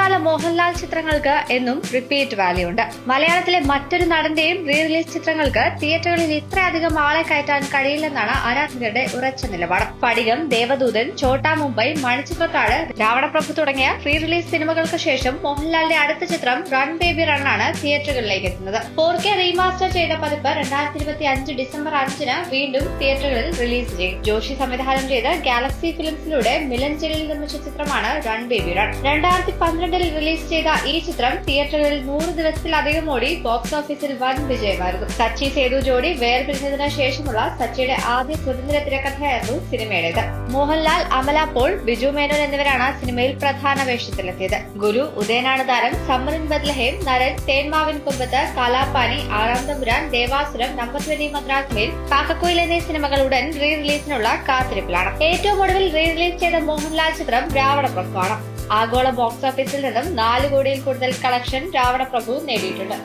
പഴയകാല മോഹൻലാൽ ചിത്രങ്ങൾക്ക് എന്നും റിപ്പീറ്റ് വാല്യൂ ഉണ്ട്. മലയാളത്തിലെ മറ്റൊരു നടന്റെയും റീ റിലീസ് ചിത്രങ്ങൾക്ക് തിയേറ്ററുകളിൽ ഇത്രയധികം ആളെ കയറ്റാൻ കഴിയില്ലെന്നാണ് ആരാധകരുടെ ഉറച്ച നിലപാട്. സ്ഫടികം, ദേവദൂതൻ, ഛോട്ടാ മുംബൈ, മണിച്ചിത്രത്താഴ്, രാവണപ്രഭു തുടങ്ങിയ റീ റിലീസ് സിനിമകൾക്ക് ശേഷം മോഹൻലാലിന്റെ അടുത്ത ചിത്രം റൺ ബേബി റൺ ആണ് തിയേറ്ററുകളിലേക്ക് എത്തുന്നത്. 4K റീമാസ്റ്റർ ചെയ്ത പതിപ്പ് 2025 ഡിസംബർ 5-ന് വീണ്ടും തിയേറ്ററുകളിൽ റിലീസ് ചെയ്യും. ജോഷി സംവിധാനം ചെയ്ത് ഗാലക്സി ഫിലിംസിലൂടെ മിലൻ ജലീൽ നിർമ്മിച്ച ചിത്രമാണ് റൺ ബേബി റൺ. 2012-ൽ റിലീസ് ചെയ്ത ഈ ചിത്രം തിയേറ്ററുകളിൽ 100 ദിവസത്തിലധികം ഓടി ബോക്സ് ഓഫീസിൽ വൻ വിജയമായിരുന്നു. സച്ചി സേതു ജോഡി വേർപിരിഞ്ഞതിന് ശേഷമുള്ള സച്ചിയുടെ ആദ്യ സ്വതന്ത്ര തിരക്കഥയായിരുന്നു സിനിമയുടേത്. മോഹൻലാൽ, അമല പോൾ, ബിജു മേനോൻ എന്നിവരാണ് സിനിമയിൽ പ്രധാന വേഷത്തിലെത്തിയത്. ഗുരു, ഉദയനാണ് താരം, സമ്മറിൻ ബദ്ലഹേം, നരൻ, തേന്മാവിൻ കൊമ്പത്ത്, കാലാപ്പാനി, ആറാം തമ്പുരാൻ, ദേവാസുരം, നമ്പർ 20 മദ്രാസ് മെയിൽ, കാക്കക്കുയിൽ എന്നീ സിനിമകൾ ഉടൻ റീ റിലീസിനുള്ള കാത്തിരിപ്പിലാണ്. ഏറ്റവും ഒടുവിൽ റീ റിലീസ് ചെയ്ത മോഹൻലാൽ ചിത്രം രാവണപ്രഭു ആണ്. ആഗോള ബോക്സ് ഓഫീസിൽ നിന്നും 4 കോടിയിൽ കൂടുതൽ കളക്ഷൻ രാവണപ്രഭു നേടിയിട്ടുണ്ട്.